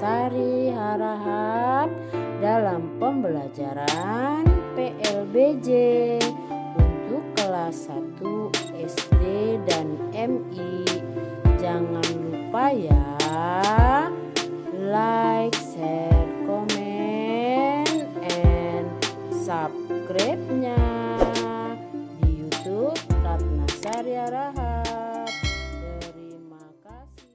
Sari Harahap dalam pembelajaran PLBJ untuk kelas 1 SD dan MI. Jangan lupa ya, like, share, comment, and subscribe-nya di YouTube Ratna Sari Harahap. Terima kasih.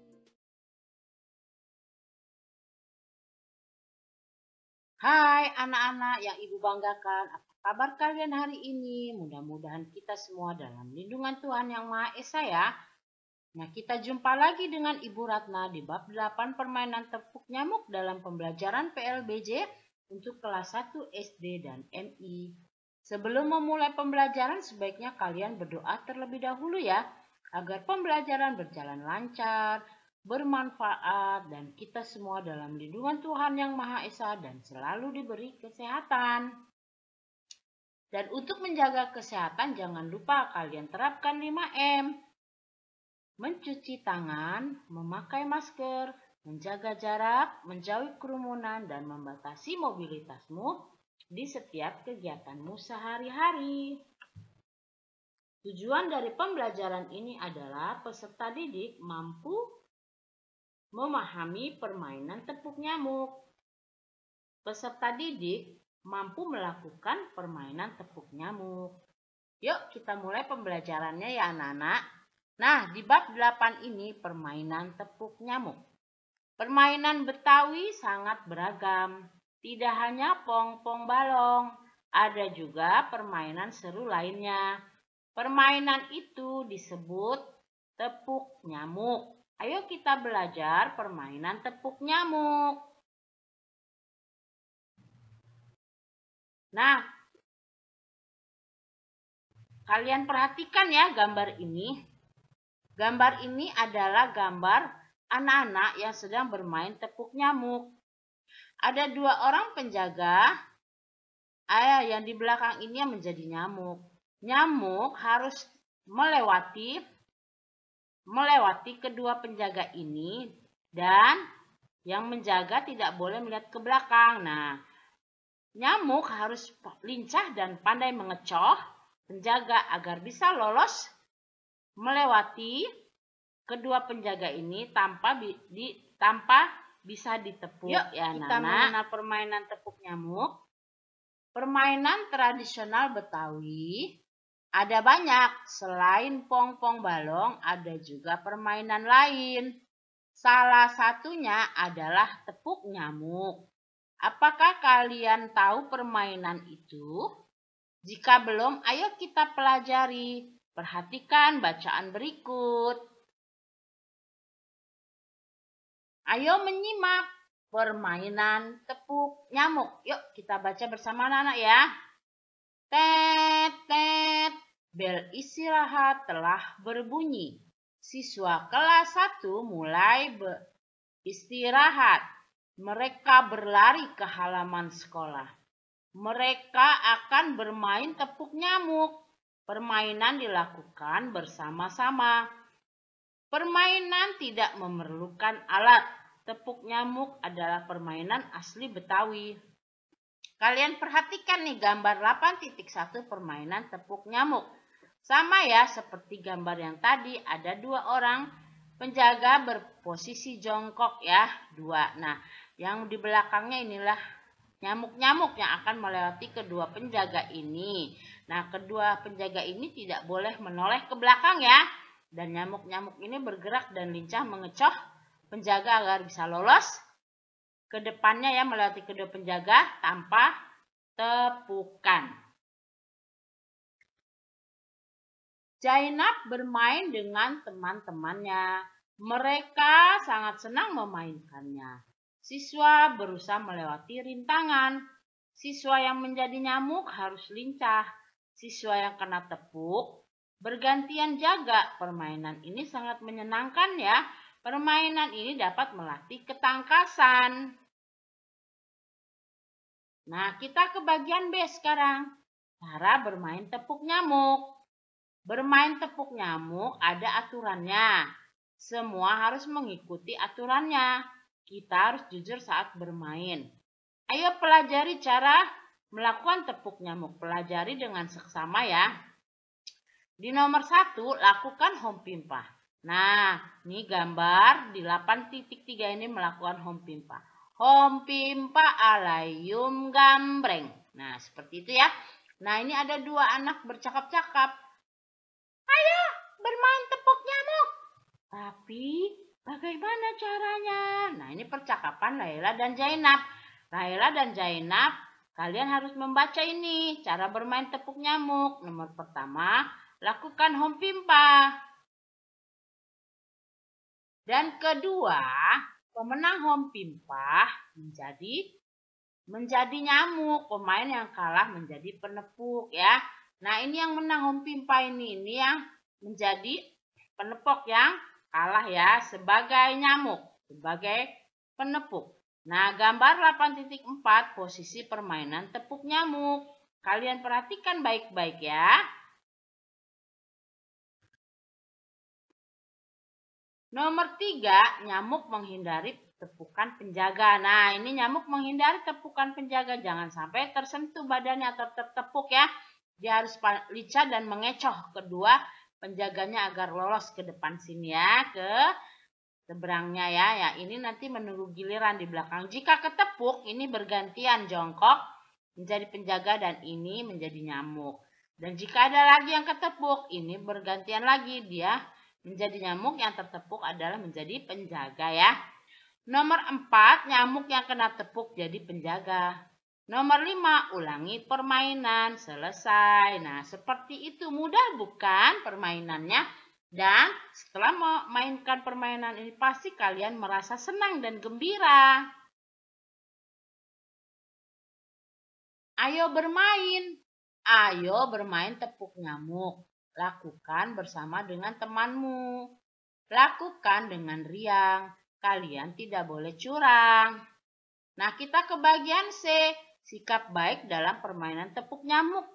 Hai anak-anak yang Ibu banggakan, apa kabar kalian hari ini? Mudah-mudahan kita semua dalam lindungan Tuhan Yang Maha Esa ya. Nah, kita jumpa lagi dengan Ibu Ratna di bab 8 permainan tepuk nyamuk dalam pembelajaran PLBJ untuk kelas 1 SD dan MI. Sebelum memulai pembelajaran, sebaiknya kalian berdoa terlebih dahulu ya, agar pembelajaran berjalan lancar, bermanfaat, dan kita semua dalam lindungan Tuhan Yang Maha Esa dan selalu diberi kesehatan. Dan untuk menjaga kesehatan, jangan lupa kalian terapkan 5M. Mencuci tangan, memakai masker, menjaga jarak, menjauhi kerumunan, dan membatasi mobilitasmu di setiap kegiatanmu sehari-hari. Tujuan dari pembelajaran ini adalah peserta didik mampu memahami permainan tepuk nyamuk. Peserta didik mampu melakukan permainan tepuk nyamuk. Yuk kita mulai pembelajarannya ya anak-anak. Nah, di bab 8 ini permainan tepuk nyamuk. Permainan Betawi sangat beragam. Tidak hanya pong-pong balong, ada juga permainan seru lainnya. Permainan itu disebut tepuk nyamuk. Ayo kita belajar permainan tepuk nyamuk. Nah, kalian perhatikan ya gambar ini. Gambar ini adalah gambar anak-anak yang sedang bermain tepuk nyamuk. Ada 2 orang penjaga. Yang di belakang ini yang menjadi nyamuk. Nyamuk harus melewati kedua penjaga ini dan yang menjaga tidak boleh melihat ke belakang. Nah, nyamuk harus lincah dan pandai mengecoh penjaga agar bisa lolos melewati kedua penjaga ini tanpa bisa ditepuk. Yuk ya, kita mengenal permainan tepuk nyamuk. Permainan tradisional Betawi ada banyak. Selain pong-pong balong, ada juga permainan lain. Salah satunya adalah tepuk nyamuk. Apakah kalian tahu permainan itu? Jika belum, ayo kita pelajari. Perhatikan bacaan berikut. Ayo menyimak permainan tepuk nyamuk. Yuk kita baca bersama anak-anak ya. Tet, tet, bel istirahat telah berbunyi. Siswa kelas 1 mulai beristirahat. Mereka berlari ke halaman sekolah. Mereka akan bermain tepuk nyamuk. Permainan dilakukan bersama-sama. Permainan tidak memerlukan alat. Tepuk nyamuk adalah permainan asli Betawi. Kalian perhatikan nih gambar 8.1 permainan tepuk nyamuk. Sama ya seperti gambar yang tadi, ada 2 orang penjaga berposisi jongkok ya, 2. Nah, yang di belakangnya inilah nyamuk-nyamuk yang akan melewati kedua penjaga ini. Nah, kedua penjaga ini tidak boleh menoleh ke belakang ya. Dan nyamuk-nyamuk ini bergerak dan lincah mengecoh penjaga agar bisa lolos ke depannya ya, melewati kedua penjaga tanpa tepukan. Zainab bermain dengan teman-temannya. Mereka sangat senang memainkannya. Siswa berusaha melewati rintangan. Siswa yang menjadi nyamuk harus lincah. Siswa yang kena tepuk bergantian jaga. Permainan ini sangat menyenangkan ya. Permainan ini dapat melatih ketangkasan. Nah, kita ke bagian B sekarang. Cara bermain tepuk nyamuk. Bermain tepuk nyamuk ada aturannya. Semua harus mengikuti aturannya. Kita harus jujur saat bermain. Ayo pelajari cara melakukan tepuk nyamuk. Pelajari dengan seksama ya. Di nomor 1, lakukan home pimpa. Nah, ini gambar di 8.3 ini melakukan home pimpa. Home pimpa alayum gambreng. Nah, seperti itu ya. Nah, ini ada 2 anak bercakap-cakap. Ayo bermain tepuk nyamuk. Tapi bagaimana caranya? Nah, ini percakapan Laila dan Zainab. Laila dan Zainab, kalian harus membaca ini. Cara bermain tepuk nyamuk. Nomor pertama, lakukan home pimpa. Dan kedua, pemenang home pimpa menjadi nyamuk. Pemain yang kalah menjadi penepuk ya. Nah, ini yang menang home pimpa ini yang menjadi penepuk yang kalah ya sebagai nyamuk, sebagai penepuk. Nah, gambar 8.4 posisi permainan tepuk nyamuk. Kalian perhatikan baik-baik ya. Nomor 3, nyamuk menghindari tepukan penjaga. Nah, ini nyamuk menghindari tepukan penjaga. Jangan sampai tersentuh badannya atau tertepuk ya. Dia harus lincah dan mengecoh kedua penjaganya agar lolos ke depan sini ya, ke seberangnya ya. Ya, ini nanti menunggu giliran di belakang. Jika ketepuk, ini bergantian jongkok menjadi penjaga dan ini menjadi nyamuk. Dan jika ada lagi yang ketepuk, ini bergantian lagi dia menjadi nyamuk, yang tertepuk adalah menjadi penjaga ya. Nomor 4, nyamuk yang kena tepuk jadi penjaga. Nomor 5, ulangi permainan. Selesai. Nah, seperti itu. Mudah bukan permainannya? Dan setelah memainkan permainan ini pasti kalian merasa senang dan gembira. Ayo bermain. Ayo bermain tepuk nyamuk. Lakukan bersama dengan temanmu. Lakukan dengan riang. Kalian tidak boleh curang. Nah, kita ke bagian C. Sikap baik dalam permainan tepuk nyamuk.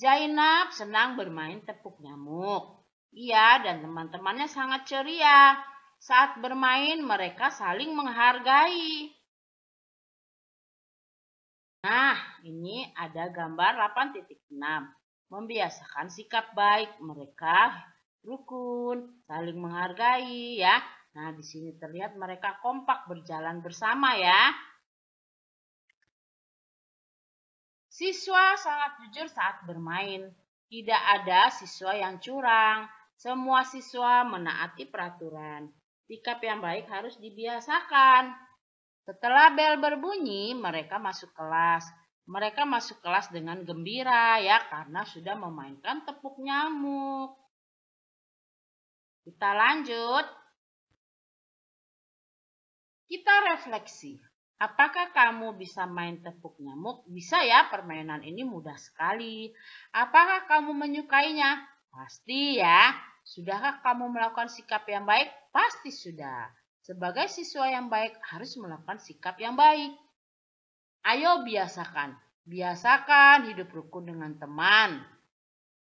Zainab senang bermain tepuk nyamuk. Ia dan teman-temannya sangat ceria. Saat bermain, mereka saling menghargai. Nah, ini ada gambar 8.6. Membiasakan sikap baik. Mereka rukun, saling menghargai ya. Nah, di sini terlihat mereka kompak berjalan bersama ya. Siswa sangat jujur saat bermain. Tidak ada siswa yang curang. Semua siswa menaati peraturan. Sikap yang baik harus dibiasakan. Setelah bel berbunyi, mereka masuk kelas. Mereka masuk kelas dengan gembira ya karena sudah memainkan tepuk nyamuk. Kita lanjut. Kita refleksi. Apakah kamu bisa main tepuk nyamuk? Bisa ya, permainan ini mudah sekali. Apakah kamu menyukainya? Pasti ya. Sudahkah kamu melakukan sikap yang baik? Pasti sudah. Sebagai siswa yang baik harus melakukan sikap yang baik. Ayo biasakan. Biasakan hidup rukun dengan teman.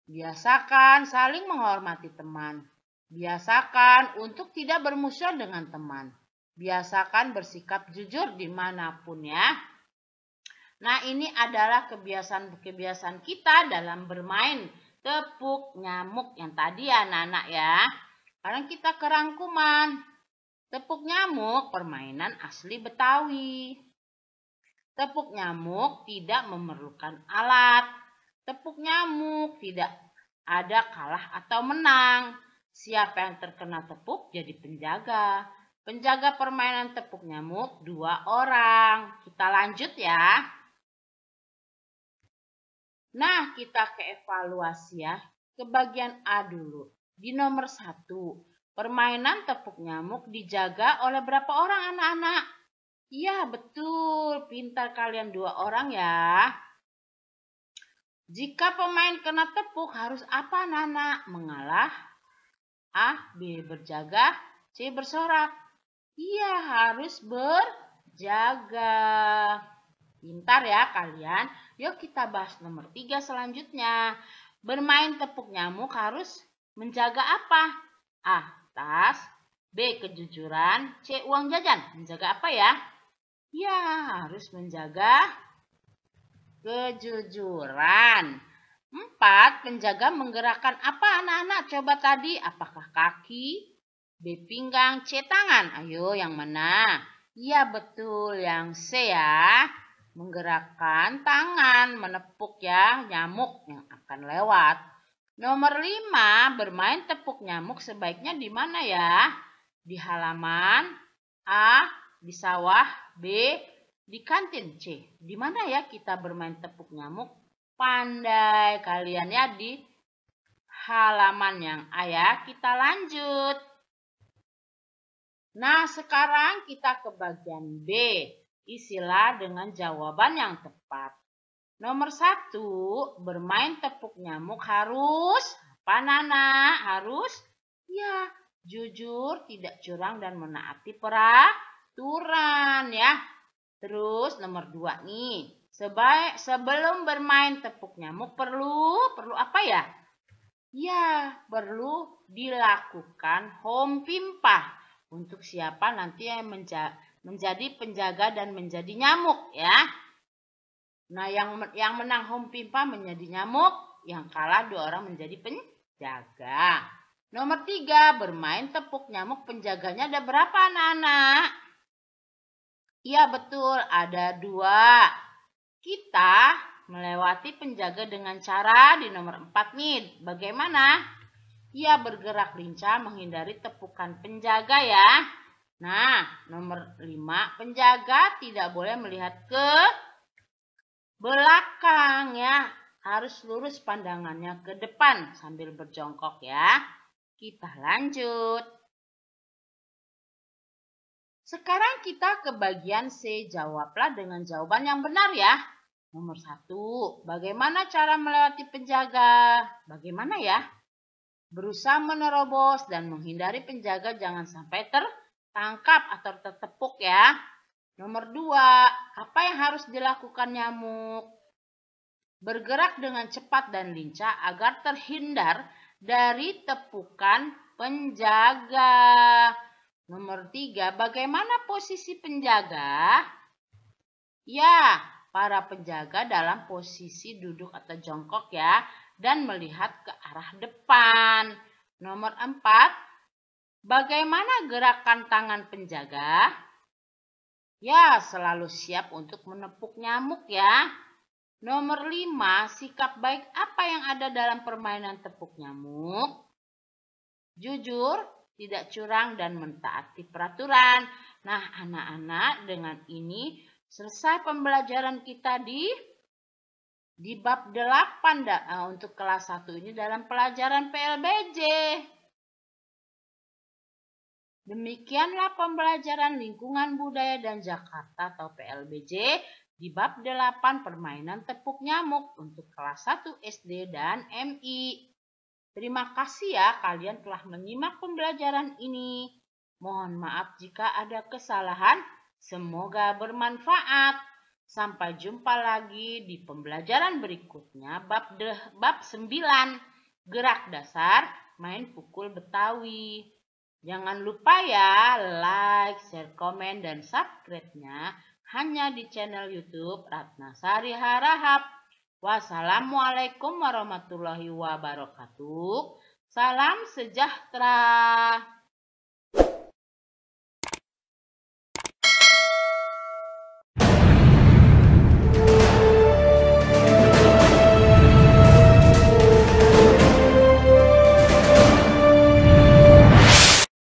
Biasakan saling menghormati teman. Biasakan untuk tidak bermusuhan dengan teman. Biasakan bersikap jujur dimanapun ya. Nah, ini adalah kebiasaan-kebiasaan kita dalam bermain tepuk nyamuk yang tadi ya anak-anak ya. Sekarang kita ke rangkuman. Tepuk nyamuk permainan asli Betawi. Tepuk nyamuk tidak memerlukan alat. Tepuk nyamuk tidak ada kalah atau menang. Siapa yang terkena tepuk jadi penjaga. Penjaga permainan tepuk nyamuk 2 orang. Kita lanjut ya. Nah, kita ke evaluasi ya. Ke bagian A dulu. Di nomor 1, permainan tepuk nyamuk dijaga oleh berapa orang anak-anak? Iya, betul. Pintar kalian 2 orang ya. Jika pemain kena tepuk harus apa anak-anak? Mengalah. A, B berjaga, C bersorak. Iya, harus berjaga. Pintar ya kalian. Yuk kita bahas nomor 3 selanjutnya. Bermain tepuk nyamuk harus menjaga apa? A, tas, B. Kejujuran. C. Uang jajan. Menjaga apa ya? Ya, harus menjaga kejujuran. 4. Penjaga menggerakkan apa anak-anak? Coba tadi. Apakah kaki? B. Pinggang. C. Tangan. Ayo yang mana? Ya betul yang C ya. Menggerakkan tangan, menepuk ya nyamuk yang akan lewat. Nomor 5. Bermain tepuk nyamuk sebaiknya di mana ya? Di halaman. A. Di sawah. B. Di kantin. C. Di mana ya kita bermain tepuk nyamuk? Pandai kalian ya, di halaman yang A ya. Kita lanjut. Nah, sekarang kita ke bagian B. Isilah dengan jawaban yang tepat. Nomor 1, bermain tepuk nyamuk harus apa Nana? Harus ya jujur, tidak curang dan menaati peraturan ya. Terus nomor 2 nih. Sebelum bermain tepuk nyamuk perlu apa ya? Ya, perlu dilakukan home pimpah. Untuk siapa nanti yang menjadi penjaga dan menjadi nyamuk ya. Nah, yang menang home pimpah menjadi nyamuk, yang kalah 2 orang menjadi penjaga. Nomor 3, bermain tepuk nyamuk, penjaganya ada berapa anak-anak? Iya betul, ada 2. Kita melewati penjaga dengan cara di nomor 4 nih. Bagaimana? Ia bergerak lincah menghindari tepukan penjaga ya. Nah, nomor 5, penjaga tidak boleh melihat ke belakang ya. Harus lurus pandangannya ke depan sambil berjongkok ya. Kita lanjut. Sekarang kita ke bagian C. Jawablah dengan jawaban yang benar ya. Nomor 1, bagaimana cara melewati penjaga? Bagaimana ya? Berusaha menerobos dan menghindari penjaga jangan sampai tertangkap atau tertepuk ya. Nomor 2, apa yang harus dilakukan nyamuk? Bergerak dengan cepat dan lincah agar terhindar dari tepukan penjaga. Nomor 3, bagaimana posisi penjaga? Ya, para penjaga dalam posisi duduk atau jongkok ya. Dan melihat ke arah depan. Nomor 4, bagaimana gerakan tangan penjaga? Ya, selalu siap untuk menepuk nyamuk ya. Nomor 5, sikap baik apa yang ada dalam permainan tepuk nyamuk? Jujur, tidak curang, dan mentaati peraturan. Nah, anak-anak, dengan ini selesai pembelajaran kita di bab 8 untuk kelas 1 ini dalam pelajaran PLBJ. Demikianlah pembelajaran lingkungan budaya dan Jakarta atau PLBJ di bab 8 permainan tepuk nyamuk untuk kelas 1 SD dan MI. Terima kasih ya kalian telah menyimak pembelajaran ini. Mohon maaf jika ada kesalahan. Semoga bermanfaat. Sampai jumpa lagi di pembelajaran berikutnya bab 9 gerak dasar main pukul Betawi. Jangan lupa ya like, share, komen, dan subscribe-nya hanya di channel YouTube Ratnasari Harahap. Wassalamualaikum warahmatullahi wabarakatuh. Salam sejahtera.